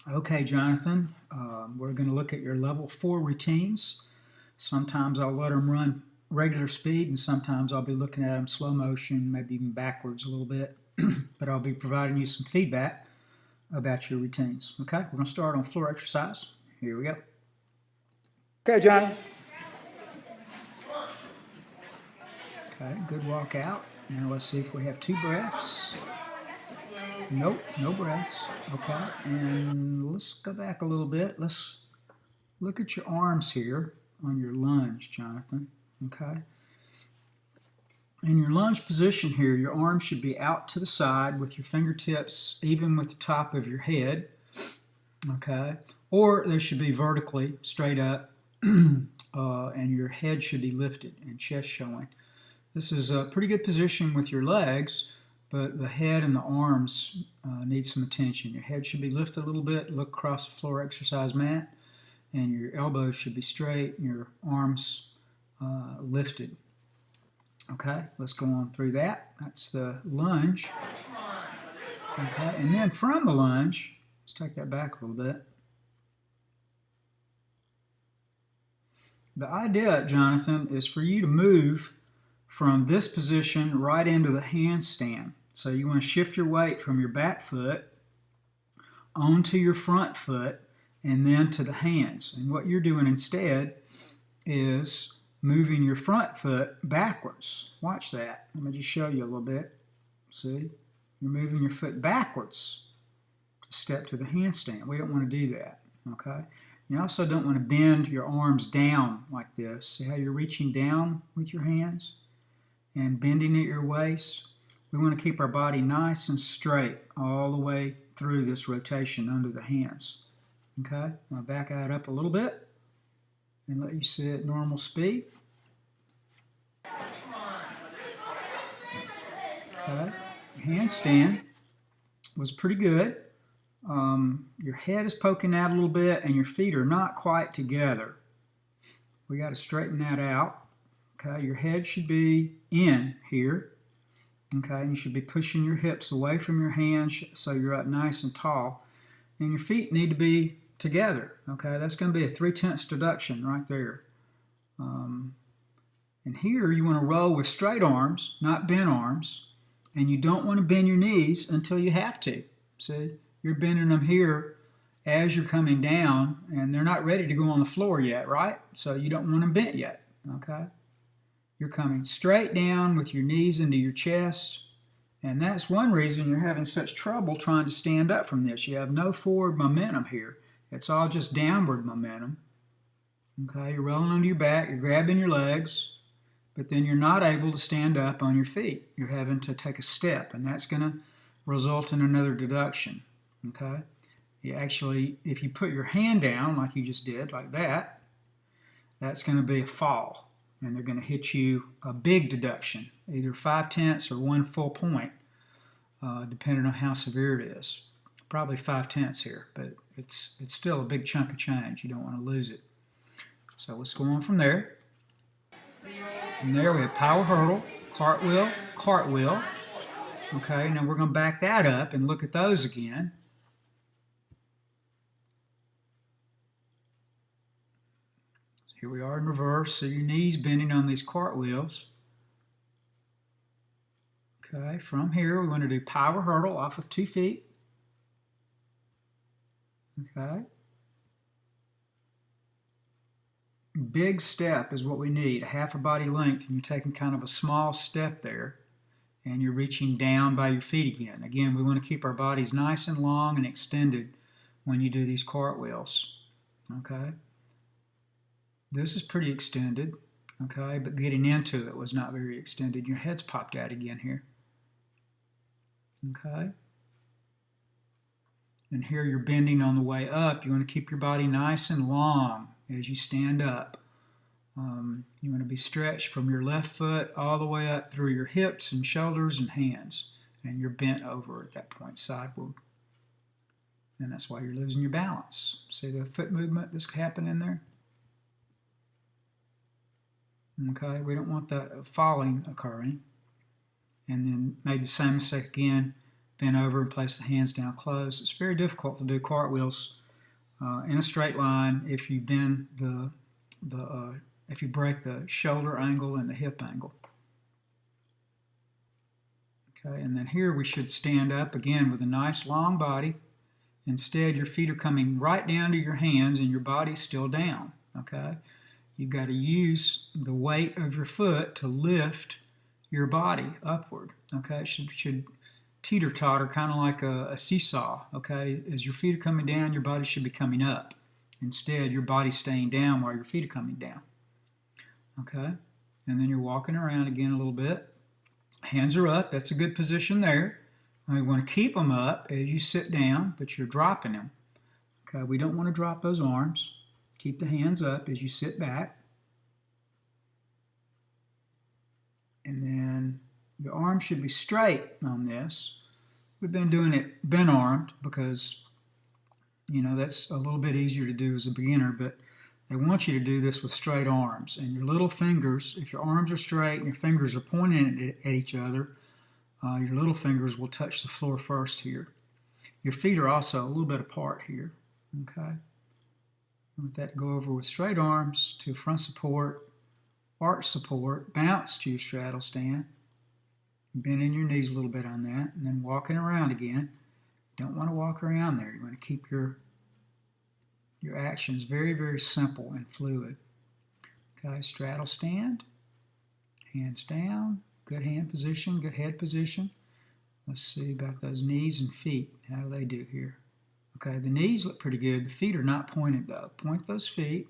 Okay, Jonathan, we're going to look at your level 4 routines. Sometimes I'll let them run regular speed, and sometimes I'll be looking at them slow motion, maybe even backwards a little bit. But I'll be providing you some feedback about your routines. Okay, we're going to start on floor exercise. Here we go. Okay, Johnny. Okay, good walk out. Now let's see if we have 2 breaths. Nope, no breaths. Okay, and let's go back a little bit. Let's look at your arms here on your lunge, Jonathan. Okay. In your lunge position here, your arms should be out to the side with your fingertips even with the top of your head. Okay. Or they should be vertically straight up, and your head should be lifted and chest showing. This is a pretty good position with your legs, but the head and the arms need some attention. Your head should be lifted a little bit, look across the floor exercise mat, and your elbows should be straight and your arms lifted. Okay, let's go on through that. That's the lunge. Okay, and then from the lunge, let's take that back a little bit. The idea, Jonathan, is for you to move from this position right into the handstand. So you want to shift your weight from your back foot onto your front foot and then to the hands. And what you're doing instead is moving your front foot backwards. Watch that. Let me just show you a little bit. See? You're moving your foot backwards to step to the handstand. We don't want to do that. Okay? You also don't want to bend your arms down like this. See how you're reaching down with your hands and bending at your waist? We want to keep our body nice and straight all the way through this rotation under the hands. Okay? I'll back that up a little bit and let you see it at normal speed. Okay. Handstand was pretty good. Your head is poking out a little bit and your feet are not quite together. We got to straighten that out. Okay, your head should be in here. Okay, and you should be pushing your hips away from your hands so you're up nice and tall. And your feet need to be together. Okay, that's going to be a 3/10 deduction right there. And here you want to roll with straight arms, not bent arms. And you don't want to bend your knees until you have to. See, you're bending them here as you're coming down, and they're not ready to go on the floor yet, right? So you don't want them bent yet, okay? You're coming straight down with your knees into your chest, and that's one reason you're having such trouble trying to stand up from this. You have no forward momentum here. It's all just downward momentum. Okay, you're rolling onto your back, you're grabbing your legs, but then you're not able to stand up on your feet. You're having to take a step, and that's going to result in another deduction. Okay? You actually, if you put your hand down like you just did, like that, that's going to be a fall, and they're going to hit you a big deduction, either 5/10 or 1 full point, depending on how severe it is. Probably 5/10 here, but it's still a big chunk of change. You don't want to lose it. So let's go on from there. From there we have power hurdle, cartwheel, cartwheel. Okay, now we're going to back that up and look at those again. So here we are in reverse, so your knees bending on these cartwheels. Okay, from here we want to do power hurdle off of 2 feet. Okay. Big step is what we need, a half a body length, and you're taking kind of a small step there, and you're reaching down by your feet again. Again, we want to keep our bodies nice and long and extended when you do these cartwheels. Okay. This is pretty extended, okay, but getting into it was not very extended. Your head's popped out again here. Okay. And here you're bending on the way up. You want to keep your body nice and long as you stand up. You want to be stretched from your left foot all the way up through your hips and shoulders and hands. And you're bent over at that point sideward. And that's why you're losing your balance. See the foot movement that's happening there? Okay, we don't want that falling occurring. And then made the same mistake again, bend over and place the hands down close. It's very difficult to do cartwheels in a straight line if you bend if you break the shoulder angle and the hip angle. Okay, and then here we should stand up again with a nice long body. Instead, your feet are coming right down to your hands and your body's still down. Okay, you've got to use the weight of your foot to lift your body upward. Okay, it should teeter-totter, kind of like a seesaw. Okay, as your feet are coming down, your body should be coming up. Instead, your body's staying down while your feet are coming down. Okay, and then you're walking around again a little bit. Hands are up. That's a good position there. And we want to keep them up as you sit down, but you're dropping them. Okay, we don't want to drop those arms. Keep the hands up as you sit back. And then your arms should be straight on this. We've been doing it bent-armed because, you know, that's a little bit easier to do as a beginner, but they want you to do this with straight arms. And your little fingers, if your arms are straight and your fingers are pointing at each other, your little fingers will touch the floor first here. Your feet are also a little bit apart here. Okay? Let that go over with straight arms to front support, arch support, bounce to your straddle stand. Bending your knees a little bit on that, and then walking around again. You don't want to walk around there. You want to keep your actions very, very simple and fluid. Okay, straddle stand, hands down, good hand position, good head position. Let's see about those knees and feet. How do they do here? Okay, the knees look pretty good. The feet are not pointed though. Point those feet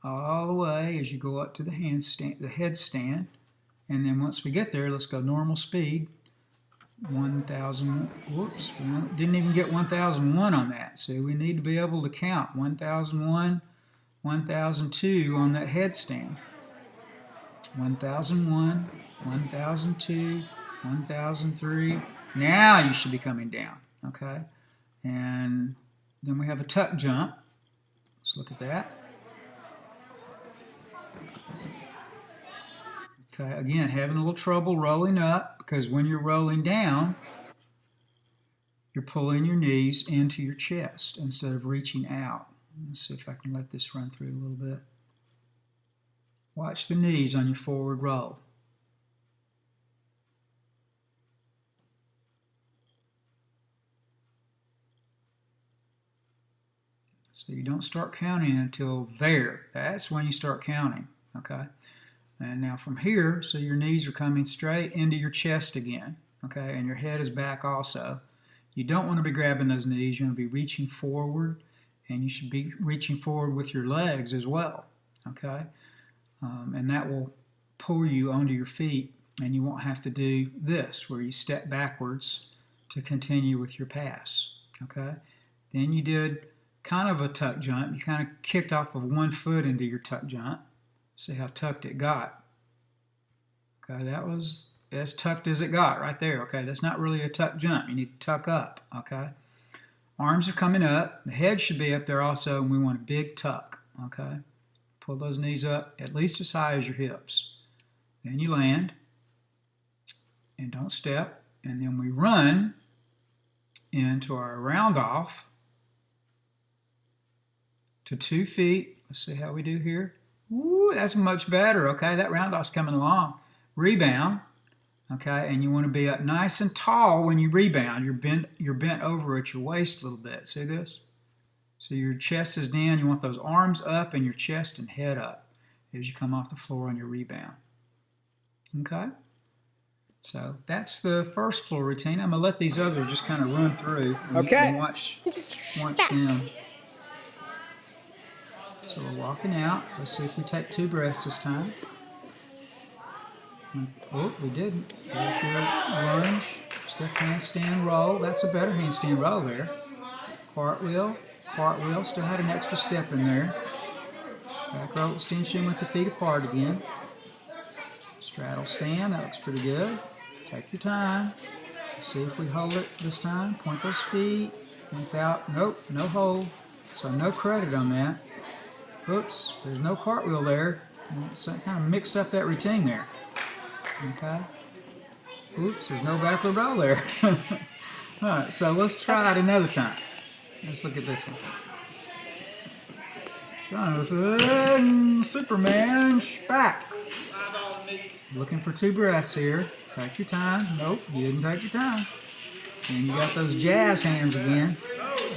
all the way as you go up to the headstand. And then once we get there, let's go normal speed. 1,000, whoops, we didn't even get 1,001 on that. So we need to be able to count 1,001, 1,002 on that headstand. 1,001, 1,002, 1,003. Now you should be coming down, okay? And then we have a tuck jump. Let's look at that. Okay, again, having a little trouble rolling up because when you're rolling down, you're pulling your knees into your chest instead of reaching out. Let's see if I can let this run through a little bit. Watch the knees on your forward roll. So you don't start counting until there. That's when you start counting, okay? And now from here, so your knees are coming straight into your chest again, okay? And your head is back also. You don't want to be grabbing those knees. You want to be reaching forward, and you should be reaching forward with your legs as well, okay? And that will pull you onto your feet, and you won't have to do this, where you step backwards to continue with your pass, okay? Then you did kind of a tuck jump. You kind of kicked off of one foot into your tuck jump. See how tucked it got. Okay, that was as tucked as it got right there. Okay, that's not really a tuck jump. You need to tuck up. Okay, arms are coming up. The head should be up there also, and we want a big tuck. Okay, pull those knees up at least as high as your hips. Then you land, and don't step. And then we run into our round off to 2 feet. Let's see how we do here. Ooh, that's much better. Okay, that round off's coming along. Rebound. Okay, and you want to be up nice and tall when you rebound. You're bent over at your waist a little bit. See this? So your chest is down. You want those arms up and your chest and head up as you come off the floor on your rebound. Okay? So that's the first floor routine. I'm going to let these others just kind of run through. And okay. You can watch them. So we're walking out. Let's see if we take 2 breaths this time. Oh, we didn't. There's your lunge, step handstand roll. That's a better handstand roll there. Cartwheel, cartwheel. Still had an extra step in there. Back roll extension with the feet apart again. Straddle stand. That looks pretty good. Take your time. See if we hold it this time. Point those feet. Without, nope, no hold. So no credit on that. Oops, there's no cartwheel there. So it kind of mixed up that routine there. Okay. Oops, there's no backward roll there. Alright, so let's try it another time. Let's look at this one. Jonathan, Superman, Shpak. Looking for 2 breaths here. Take your time. Nope, you didn't take your time. And you got those jazz hands again.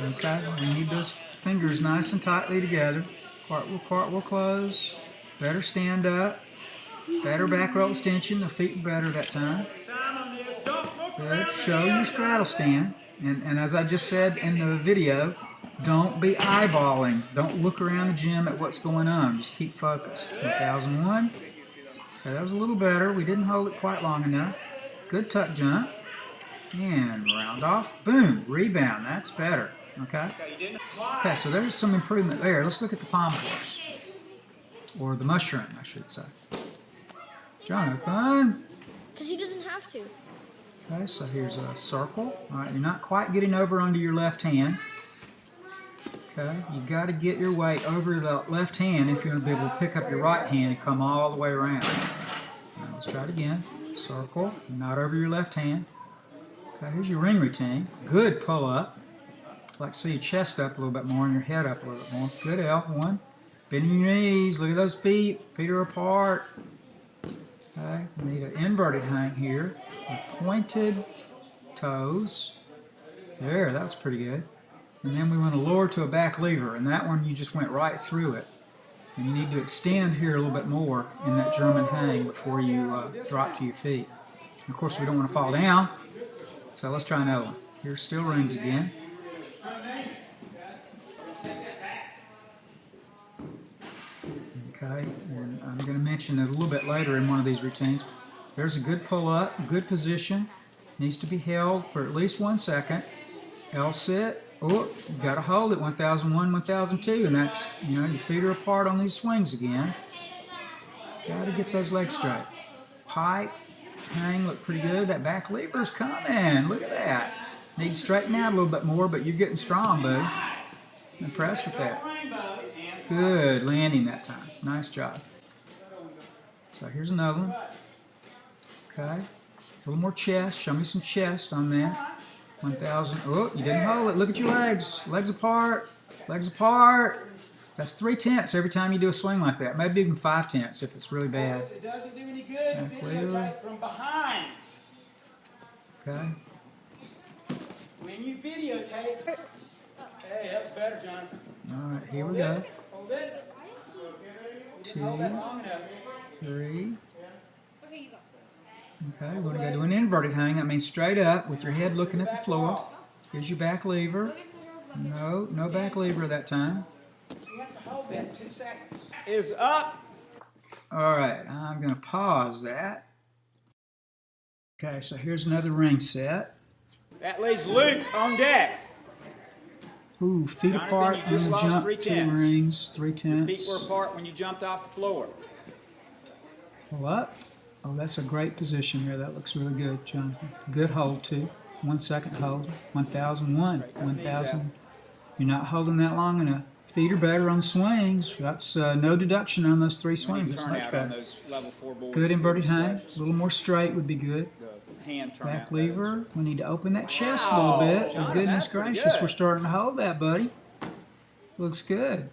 Okay, we need those fingers nice and tightly together. Cartwheel close. Better stand up. Better back roll extension. The feet were better that time. Good. Show your straddle stand. And as I just said in the video, don't be eyeballing. Don't look around the gym at what's going on. Just keep focused. 1001. Okay, that was a little better. We didn't hold it quite long enough. Good tuck jump. And round off. Boom. Rebound. That's better. Okay? Okay, so there's some improvement there. Let's look at the palm course. Or the mushroom, I should say. Jonathan. Because he doesn't have to. Okay, so here's a circle. All right, you're not quite getting over onto your left hand. Okay, you've got to get your weight over the left hand if you're going to be able to pick up your right hand and come all the way around. Now, let's try it again. Circle, not over your left hand. Okay, here's your ring routine. Good pull up. I'd like to see your chest up a little bit more and your head up a little bit more. Good L. One. Bending your knees. Look at those feet. Feet are apart. Okay, we need an inverted hang here. With pointed toes. There, that was pretty good. And then we want to lower to a back lever, and that one you just went right through it. And you need to extend here a little bit more in that German hang before you drop to your feet. And of course, we don't want to fall down, so let's try another one. Here's still rings again. Okay, and I'm going to mention it a little bit later in one of these routines. There's a good pull-up, good position. Needs to be held for at least 1 second. L sit. Oh, you got to hold it. 1001, 1002, and that's, you know, your feet are apart on these swings again. Got to get those legs straight. Pike, hang, look pretty good. That back lever's coming. Look at that. Need to straighten out a little bit more, but you're getting strong, bud. Impressed with that. Good landing that time. Nice job. So here's another one. Okay. A little more chest. Show me some chest on that. 1000. Oh, you didn't hold it. Look at your legs. Legs apart. Legs apart. That's 3/10 every time you do a swing like that. Maybe even 5/10 if it's really bad. It doesn't do any good. Videotape from behind. Okay. When you videotape. Hey, that's better, Jonathan. All right, here we go. Hold it. 2, Hold that long enough. 3. Okay, you go. Okay, we're going to go to an inverted hang. That means straight up with your head looking at the floor. Here's your back lever. No, no back lever that time. You have to hold that 2 seconds. Is up. All right, I'm going to pause that. Okay, so here's another ring set. That leaves Luke on deck. Ooh, feet Jonathan, apart you on just the lost jump, 3 2 tenths. rings, 3/10. Feet were apart when you jumped off the floor. Pull up. Oh, that's a great position there. That looks really good, Jonathan. Good hold, too. 1 second hold. 1001. 1000. You're not holding that long enough. Feet are better on swings. That's no deduction on those 3 swings. That's much On better. those level 4 boards. Good inverted hang. A little more straight would be good. The hand turn Back out lever. We need to open that chest a little bit. John, Goodness that's pretty gracious, good. we're starting to hold that, buddy. Looks good.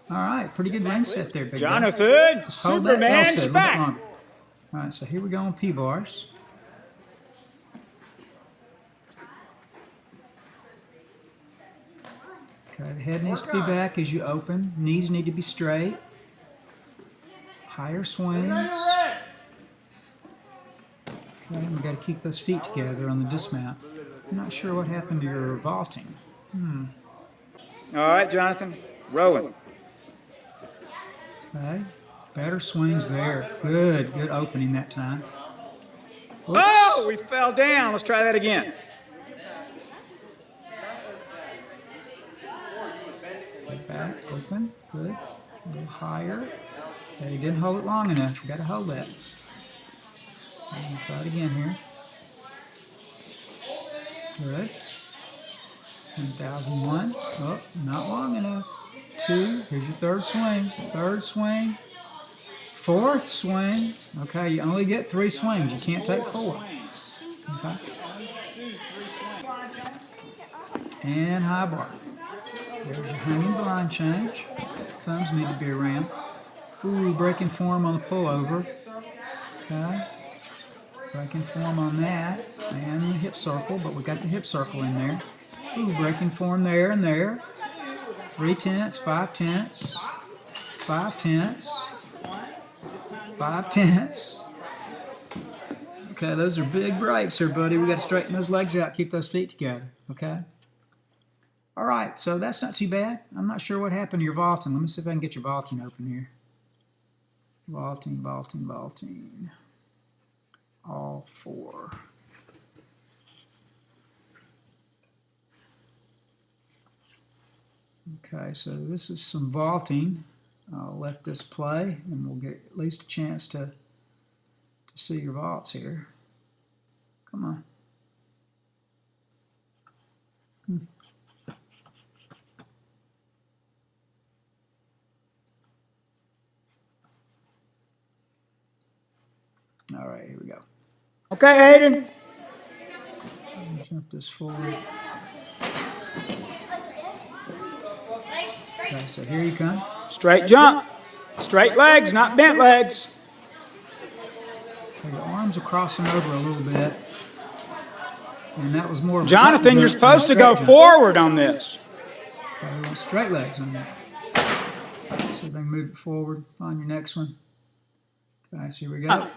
All right, pretty good ring set there, big guy. Jonathan, Just hold that Superman L set a little bit Shpak. longer. All right, so here we go on P-bars. Okay, the head needs to be back as you open. Knees need to be straight. Higher swings. Okay, we got to keep those feet together on the dismount. I'm not sure what happened to your vaulting. All right, Jonathan, rolling. Okay, better swings there. Good, good opening that time. Oops. Oh, we fell down. Let's try that again. Back, open, good. A little higher. Okay, you didn't hold it long enough. You got to hold that. Okay, try it again here. Good. 1001. Oh, not long enough. 2. Here's your third swing. Third swing. Fourth swing. Okay, you only get 3 swings. You can't take 4. Okay. And high bark. There's your hanging blind change. Thumbs need to be around. Ooh, breaking form on the pullover. Okay. Breaking form on that. And the hip circle, but we got the hip circle in there. Ooh, breaking form there and there. 3/10, 5/10, 5/10, 5/10. Okay, those are big breaks here, buddy. We got to straighten those legs out, keep those feet together. Okay. All right, so that's not too bad. I'm not sure what happened to your vaulting. Let me see if I can get your vaulting open here. Vaulting, vaulting, vaulting. All 4. Okay, so this is some vaulting. I'll let this play, and we'll get at least a chance to see your vaults here. Come on. All right, here we go. Okay, Aiden. Jump this forward. Okay, so here you come. Straight jump. Straight legs, not bent legs. Okay, your arms are crossing over a little bit. And that was more of a Jonathan, tuck you're jump than a supposed to straight go jump. forward on this. Okay, we want straight legs on that. See if they can move it forward. Find your next one. Okay, so here we go.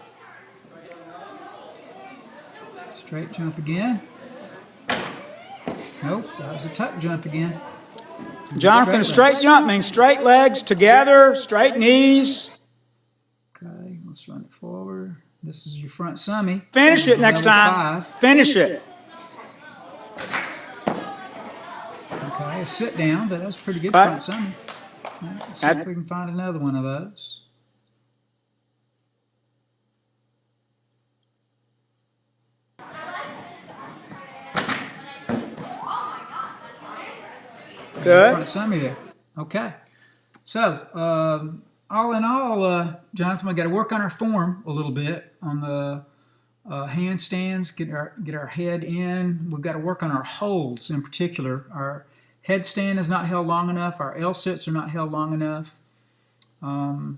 Straight jump again. Nope, that was a tuck jump again. Jonathan, a straight jump means straight legs together, straight knees. Okay, let's run it forward. This is your front summy. Finish This it is next level time. 5. Finish it. Okay, a sit down, but that's a pretty good Right. front summy. All right, let's see if we can find another one of those. Good. Front summy there. Okay. So, all in all, Jonathan, we got to work on our form a little bit on the handstands. Get our head in. We've got to work on our holds in particular. Our headstand is not held long enough. Our L sits are not held long enough. And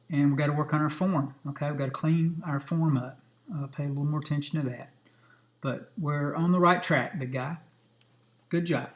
we've got to work on our form. Okay, we've got to clean our form up. Pay a little more attention to that. But we're on the right track, big guy. Good job.